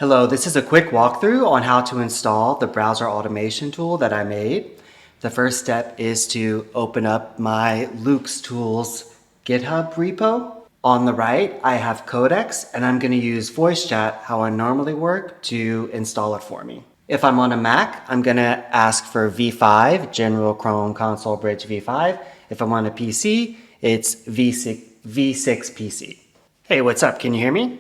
Hello, this is a quick walkthrough on how to install the browser automation tool that I made. The first step is to open up my Luke's Tools GitHub repo. On the right, I have Codex, and I'm going to use voice chat, how I normally work, to install it for me. If I'm on a Mac, I'm going to ask for V5, General Chrome Console Bridge V5. If I'm on a PC, it's V6 PC. Hey, what's up? Can you hear me?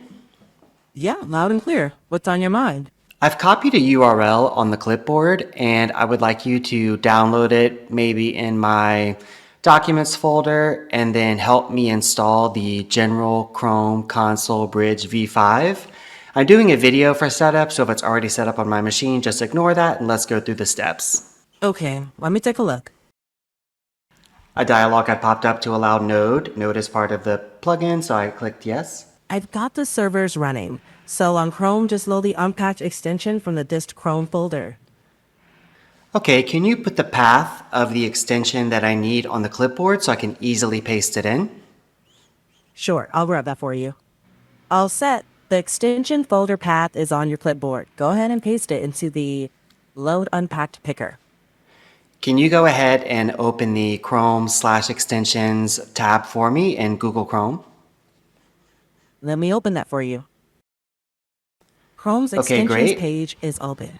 Yeah, loud and clear. What's on your mind? I've copied a URL on the clipboard and I would like you to download it maybe in my documents folder and then help me install the General Chrome Console Bridge V5. I'm doing a video for setup, so if it's already set up on my machine, just ignore that and let's go through the steps. Okay, let me take a look. A dialog had popped up to allow Node. Node is part of the plugin, so I clicked yes. I've got the servers running, so on Chrome, just load the unpacked extension from the dist Chrome folder. Okay, can you put the path of the extension that I need on the clipboard so I can easily paste it in? Sure, I'll grab that for you. All set. The extension folder path is on your clipboard. Go ahead and paste it into the Load Unpacked picker. Can you go ahead and open the Chrome/extensions tab for me in Google Chrome? Let me open that for you. Chrome's Okay, extensions great. page is open.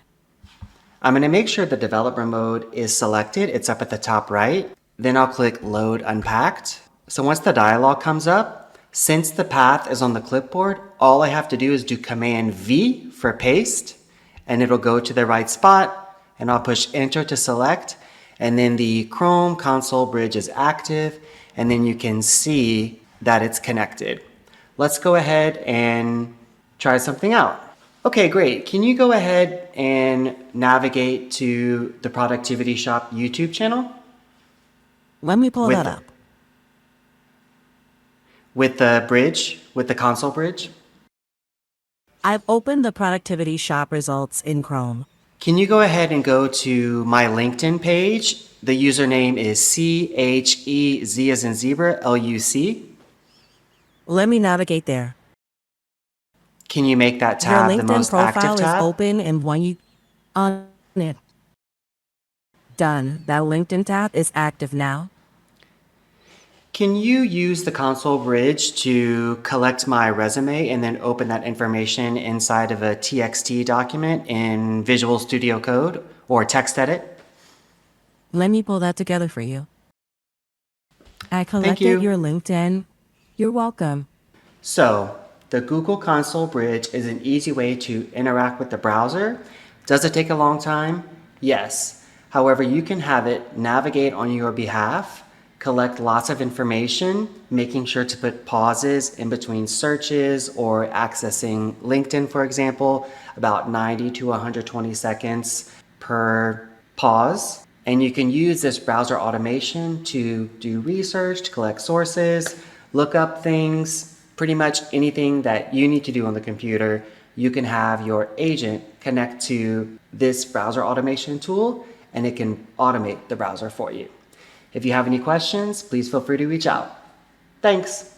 I'm going to make sure the developer mode is selected. It's up at the top right. Then I'll click Load Unpacked. So once the dialog comes up, since the path is on the clipboard, all I have to do is do Command V for paste, and it'll go to the right spot, and I'll push Enter to select, and then the Chrome console bridge is active, and then you can see that it's connected. Let's go ahead and try something out. Okay, great. Can you go ahead and navigate to the Productivity Shop YouTube channel? Let me pull With that the- up. With the bridge, with the console bridge? I've opened the Productivity Shop results in Chrome. Can you go ahead and go to my LinkedIn page? The username is CHEZ as in zebra, LUC. Let me navigate there. Can you make that Your tab the LinkedIn most active profile is tab? open and when you on it. Done. That LinkedIn tab is active now. Can you use the console bridge to collect my resume and then open that information inside of a TXT document in Visual Studio Code or TextEdit? Let me pull that together for you. I you. collected your LinkedIn. You're welcome. So, the Google Console Bridge is an easy way to interact with the browser. Does it take a long time? Yes. However, you can have it navigate on your behalf, collect lots of information, making sure to put pauses in between searches or accessing LinkedIn, for example, about 90 to 120 seconds per pause. And you can use this browser automation to do research, to collect sources, look up things, pretty much anything that you need to do on the computer. You can have your agent connect to this browser automation tool and it can automate the browser for you. If you have any questions, please feel free to reach out. Thanks.